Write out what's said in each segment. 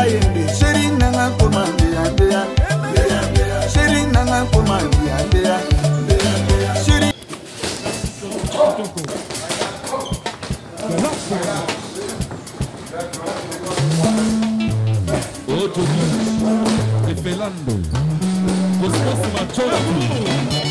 kayende sheri nanga komande andea sheri nanga komande andea sheri Otto e Felando Cosmoso Maciotto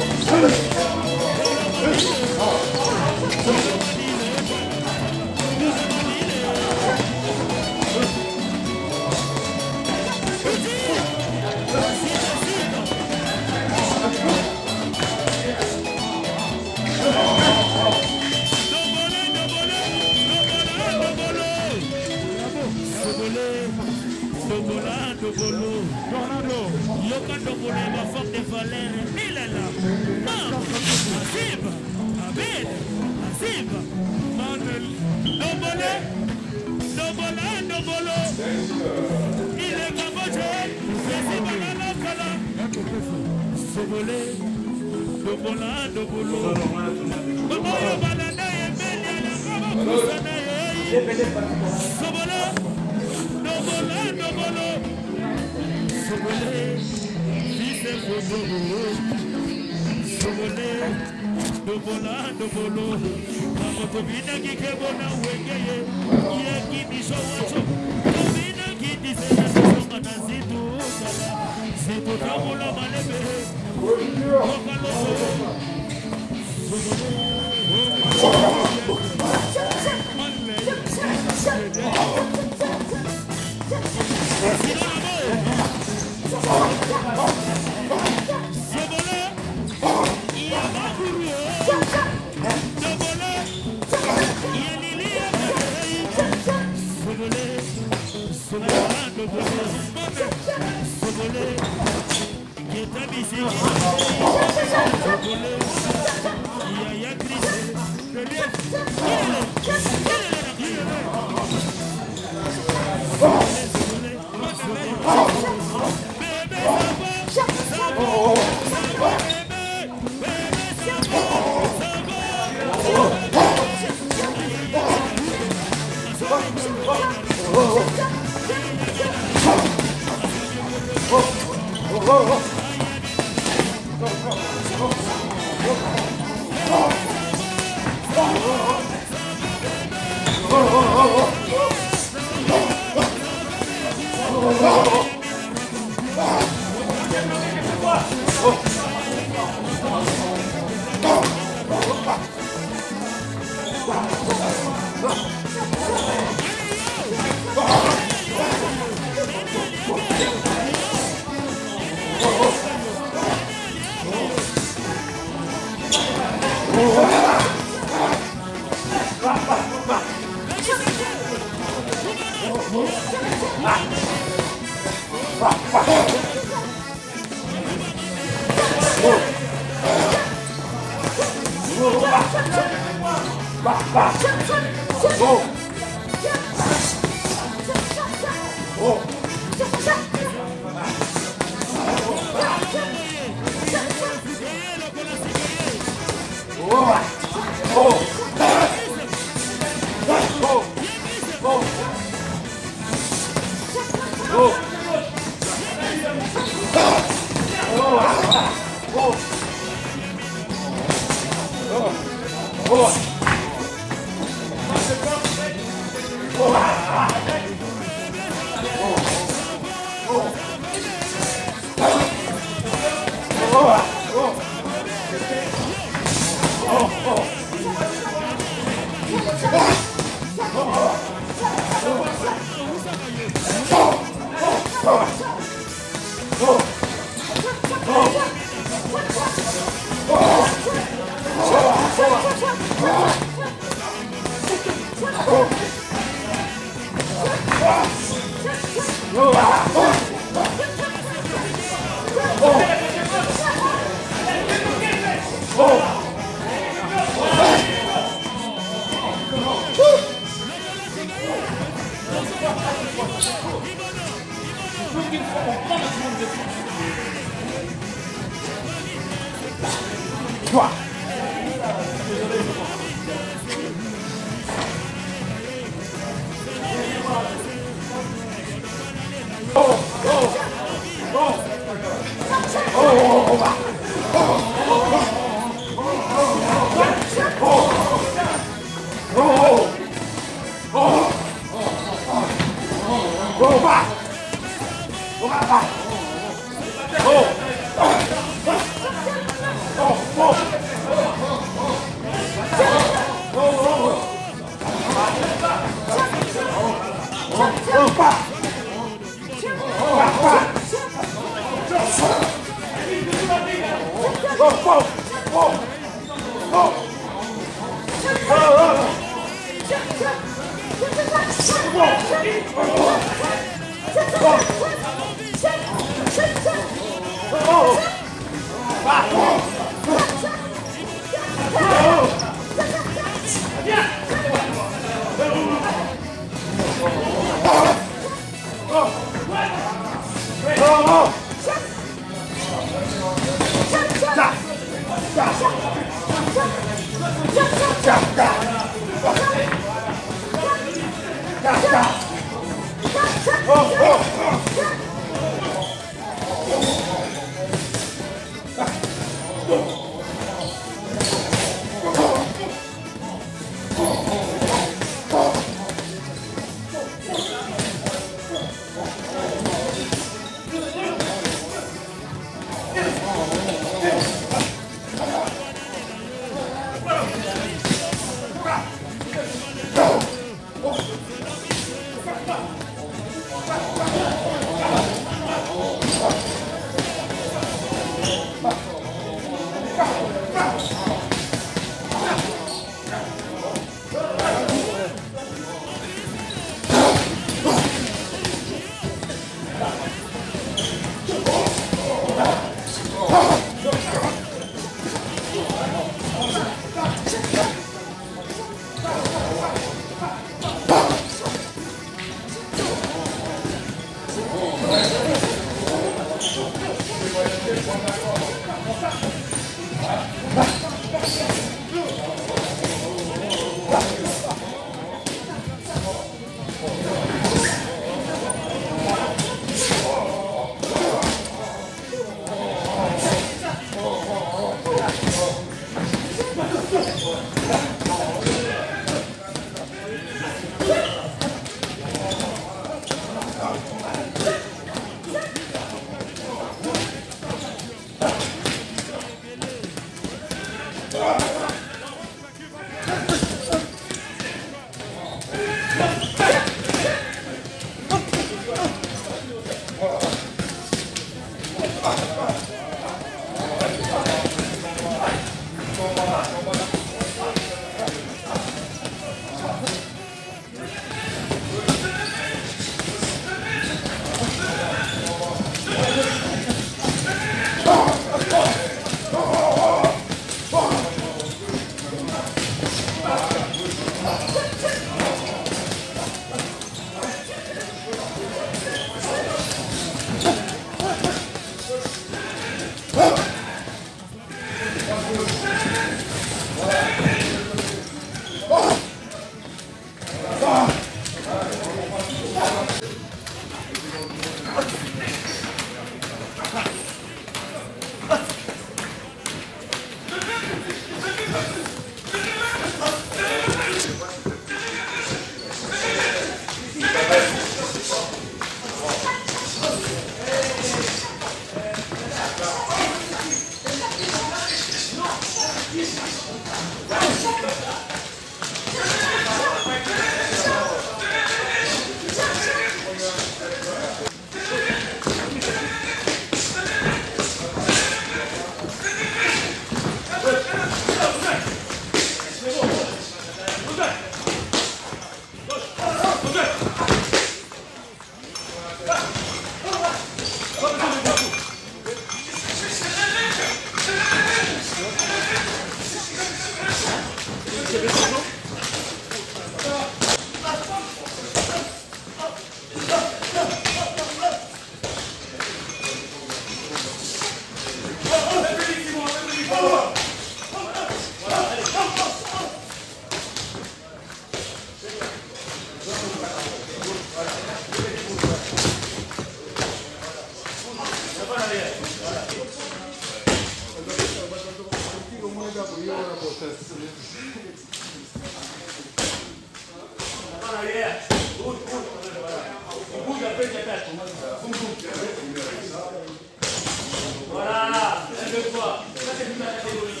Voilà, deux fois. Ça, c'est toute la catégorie.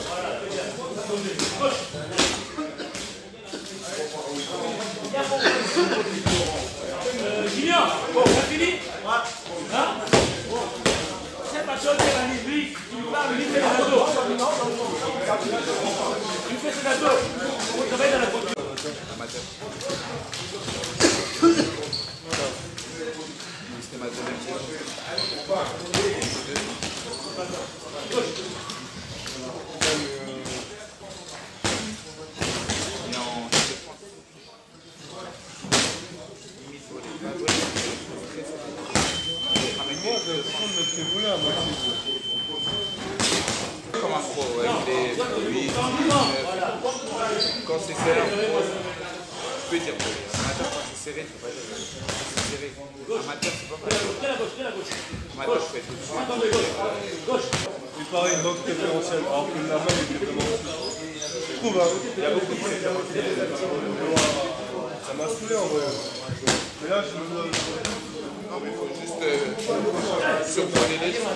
Voilà, très bien. Gauche. Junior, bon, on a fini? Hein? C'est pas chose de la nuit, tu parles, il fait le gâteau. Il fait ce gâteau. On travaille dans la voiture. Comme un pro, lui, quand c'est serré, je peux dire amateur quand c'est serré, je peux pas dire c'est serré. Amateur, c'est pas pareil. Amateur, je fais tout. Il paraît une langue préférentielle, alors que la main est préférentielle. Je trouve, hein, il y a beaucoup de préférentiels. Ça m'a saoulé en vrai. Mais là, je me dois. Non, mais il faut juste survoler les gens.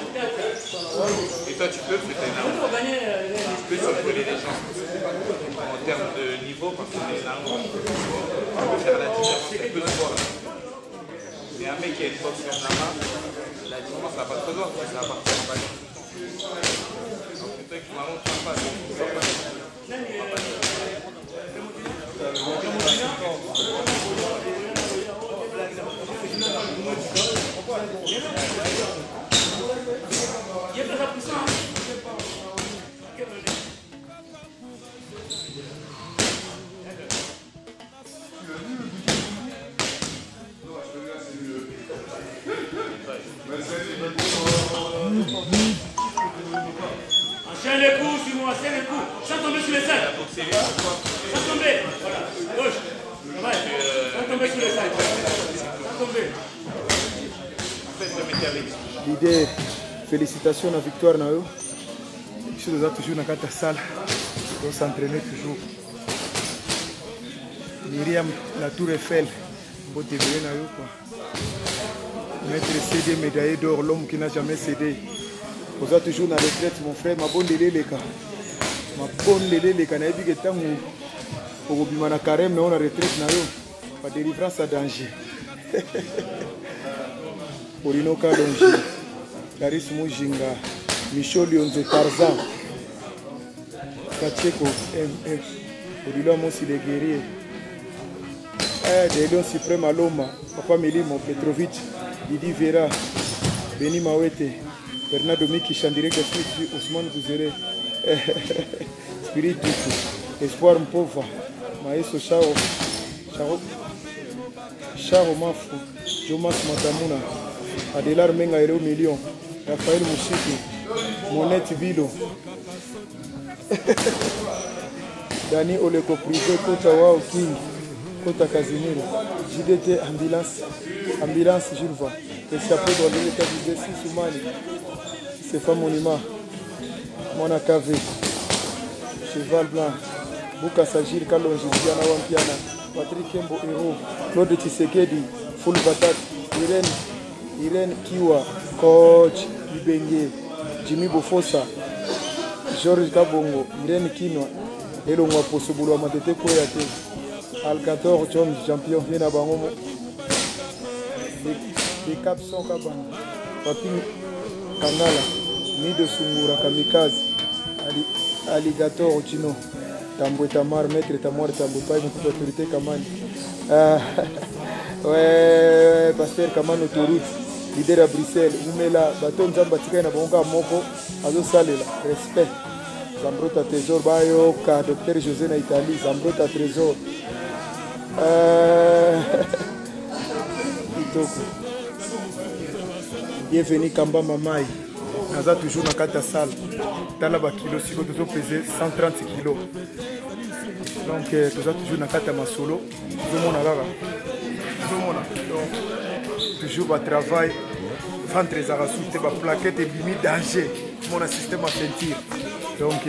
Et toi, tu peux, peut-être tu peux survoler les gens. En termes de niveau, parce que généralement, tu peux faire la différence, ça peut se voir. Mais un mec qui a une force sur la main, la différence, ça va pas se voir, ça va partir en balle. Donc, c'est toi qui m'allonge pas, Enchaîne les coups, suis-moi, enchaîne les coups. Sans tomber sur les sacs. Sans tomber. Voilà. Gauche. Sans tomber sur les sacs. Sans tomber. L'idée, félicitations à la victoire. Je suis toujours dans la salle. On doit s'entraîner toujours. Myriam, la Tour Eiffel. On va te Maître CD, médaillé d'or, l'homme qui n'a jamais cédé. Vous êtes toujours dans la retraite, mon frère. Ma bonne lélé, les gars. Ma bonne lélé, les gars. Je suis pour que na carême, mais on a retraite. Pas délivrance à danger. Orino Kalonji, Laris Mujinga, Michel Lyonze, Tarzan, Kacheko, Orilo Monsi les guerriers. Des Lions Suprême à Loma, Papa Melimo, Petrovic, Didi Vera, Beni Mawete, Bernardo Miki, Chandire Gassisi, Ousmane Gouzere, Spirit Dutu, Espoir Mpova, Maestro Charo Mafu, Jomas Matamuna, Adelar Menga Hero Million, Raphaël Mouchiki, Monette Bilo, Dani Oleko Privé, Kota Wao King, Kota Casimiro, JDT Ambulance Julva, échappé dans l'état du Dessi Soumani, Stéphane Monima, Mona Kave, Cheval Blanc, Bouka Sagir Kalonji, Diana Wampiana, Patrick Kembo Hero, Claude Tshisekedi, Full Batat, Irène Kiwa, Coach Ibenge, Jimmy Bofosa, Georges Kabongo, Irène Kinwa, Elongwa Posobulu Amatete Koyate, Alcator John, champion Viena Bangomo, Decapson Kabang, Papin Kangala, Nido Sungura Kamikaze, Alligator Chino, Tambwe Tamar, Maître Tamar Tambwe Pai, une autorité Kamani. Ouais, Pasteur Kamano Autoroute, leader à Bruxelles, Oumela, Baton Zambatika na Bonga Moko, Azo Salela, respect. Zambrota Trésor, Bayoka, Docteur José na Italie, Zambrota Trésor. Kitoko. Bienvenue Kamba Mamai. Naza toujours dans la salle. Dans la kilo, si vous pesez 130 kg. Donc, nous sommes toujours dans la masolo. Donc, toujours à travail. Ventre les arasous, plaquettes et limite danger. Mon système à sentir. Donc,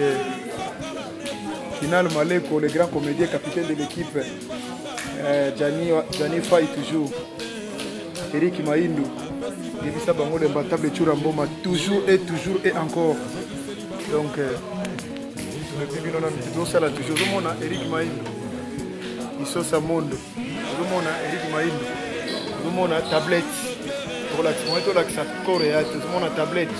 Final Maleko, le grand comédien, capitaine de l'équipe. Gianni Faye toujours. Eric Maïndou. Débissa Bango de Batable Churamboma. Toujours et encore. Donc, toujours. Tout Eric Maïndou. Iso Samondo. Tout Eric Maïndou. Tout tablette. Pour l'action, tout l'accent coréen. Tout le monde a tablette.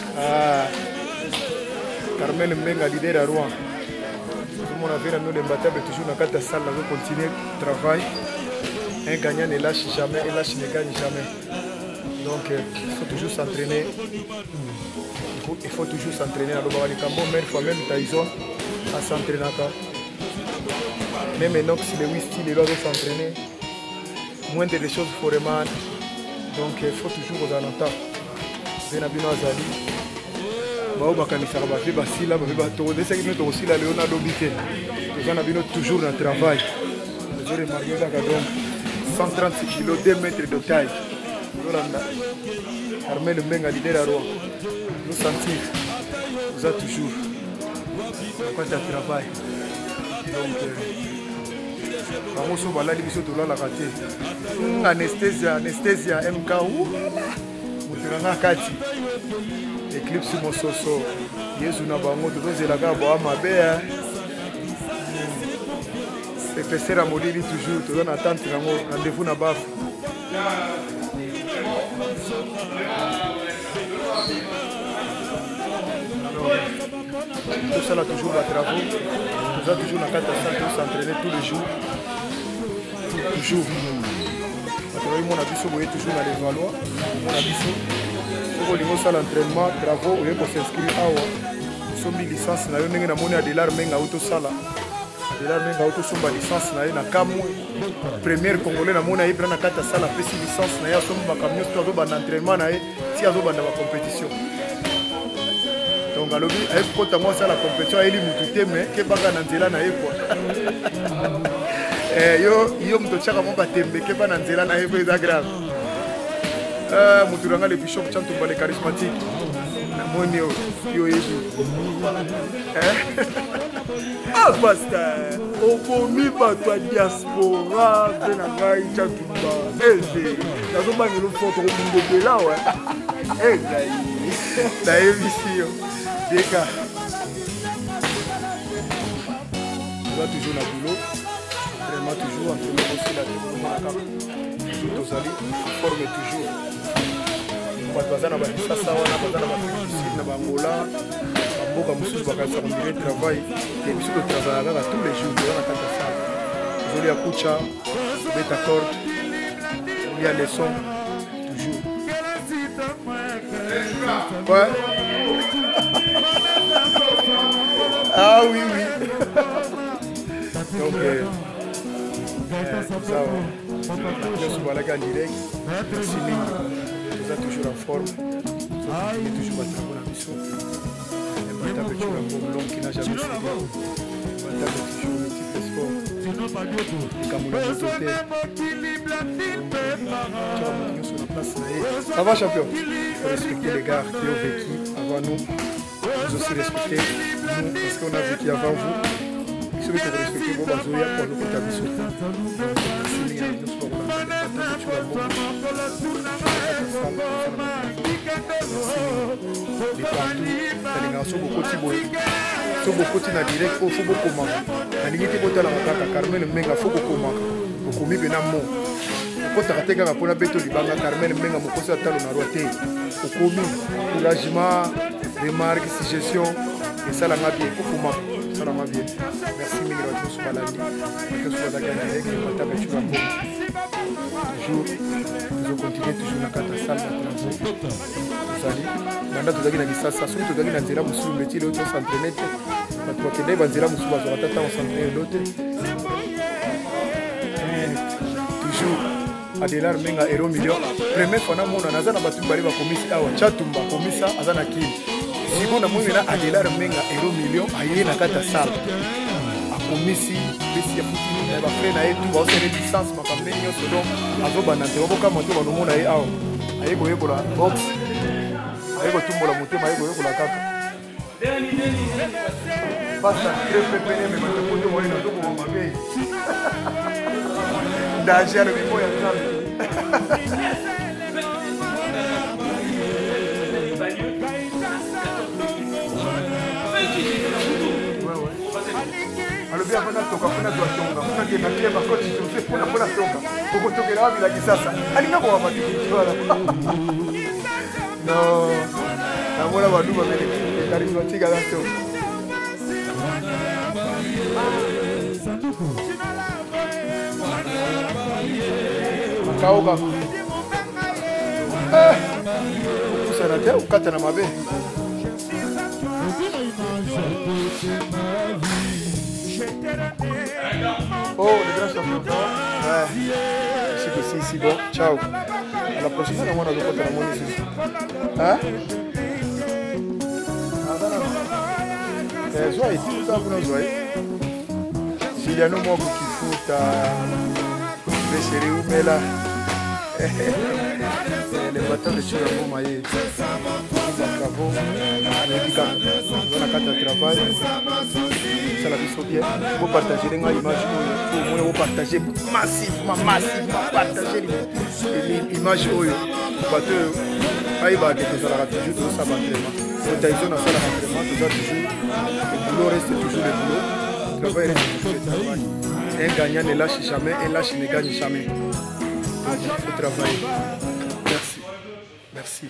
Carmel Mbenga, leader à Rouen. Tout le monde a vu la battable toujours dans la salle, on va continuer le travail. Un gagnant ne lâche jamais, un lâche ne gagne jamais. Donc il faut toujours s'entraîner. Il faut toujours s'entraîner. Alors, même fois même Tyson à s'entraîner. Même Enox, le Whisky, il doit s'entraîner. Moins de choses Foreman. Donc il faut toujours aux alentours. Benabino Azali. Toujours dans le travail. Donc 136 kg, 2 mètres de taille. Armel Mbenga leader à Rouen. Nous sentir, vous êtes toujours. Quand tu travailles. Donc, anesthésia, MK. Eclipse Mososo, Yesu na bango tozelaka boa mabe. C'est passer à Molili toujours, tu donnes attente rendez-vous na baf. Tout ça là toujours la travaux, nous avons toujours la carte à s'entraîner tous les jours. Toujours. Mon abisso toujours dans les Valois, mon abisso. Au niveau de l'entraînement, travaux, on peut s'inscrire à nous sommes licence, nous avons une Adelar Menga Autosala. Adelar Menga Autosomba licence, nous avons une Kamou. Première Congolais, nous avons une Kata Sala, PC licence, nous avons un camion, nous avons un entraînement, si nous avons une compétition. Donc, alors, quand on a la compétition, il y a une mais qui est pas dans Nzela. Yo mtochaka mwamba tembe, qui est pas dans Nzela, c'est grave. Muturanga le bishop Chantumba le charismatique. Namoni yo yesu. Ah basta. Okomi bato diaspora na ngai Chantumba. Nazo bangelo photo ko ngobela wa. Ngai. Na emission. Deka. On va toujours na boulot. Vraiment toujours entre le aussi la tout aux alliés, forme toujours. Bazana Basasa, Bazana Basisi, Bangola, Boka Moussou, Bakasa, on travail, et puis le travail tous les jours, dans la Katasa. Vous avez à Koucha, Beta Cord, il y a les sons, toujours. Ouais. Ah oui, oui. Donc, ça va. Je suis là en direct. Merci Mingi. Vous êtes toujours en forme. Vous êtes toujours à travailler la mission. Le table toujours un bon long qui n'a jamais cédé. Le table toujours multiple sport. Les Camerounais de l'hôtel. Ça va champion? Il faut respecter les gars qui ont vécu avant nous. Vous aussi respectez nous parce qu'on a vécu avant vous. Il faut respecter vos bazoya pour nous établir. Carmel Mbenga faut beaucoup manquer. Quand tu as été pour la bête du Banga, Carmel Mbenga m'a posé à talon à roiter. Au commis, encouragement, remarques, suggestions, et ça l'a bien. Ça l'a bien. Merci Miguel Soubalandi. Que soit la gagne avec les patates sur la bombe. Toujours, nous continuons toujours la carte salle de travaux. Vous allez, maintenant tu as gagné ça, ça tu as gagné la zéro sur le métier, l'autre s'entraîner. Tu as gagné la zéro sur la zéro, tu as s'entraîner l'autre. Toujours. Adelar Menga Hero Million. Première fois, on a un battu par les commissaires à Chatumba, commissaire à Zanaki. Si on a un Adelar Menga Hero Million, aïe na kata salle. A commissaire, Bessia Poutine, on va faire naïe tout, on va faire des licences, ma femme n'est selon Azobanante, on va commenter dans le monde aïe aïe. Aïe goye pour la boxe, aïe go tumbo la montée, aïe goye pour la caca. Basta crepepene me matopoto moyena toko mabe. Danger le moya nzambe. alobi afana toka funa twatonga funa kenda pia bakoti tose funa toka okotokela wabila kisasa alinga kwa matikutuala no namona bantu babele karismatika lato makaoka kusana te ukata na mabe. Oh, les grands champions. Ouais. C'est ici, bon. Ciao. À la prochaine fois, on va nous faire la monnaie ici. Hein? Zoé, tout ça pour nous Zoé. S'il y a nos mots qui foutent, les chéris ou mais là. Les bateaux de Chira vont mailler. Ils travaux. Les bigams. Ils ont la carte de travail. Ça la vie bien. Vous partagez les images. Vous partagez massivement, partagez l'image. Vous bateau. Aïe, bah, que ça la toujours tout ça l'entraînement. Vous avez besoin de ça l'entraînement. Tout ça toujours. Le boulot reste toujours le boulot. Le travail reste toujours le travail. Un gagnant ne lâche jamais, un lâche ne gagne jamais. Donc il faut travailler. Merci. Merci.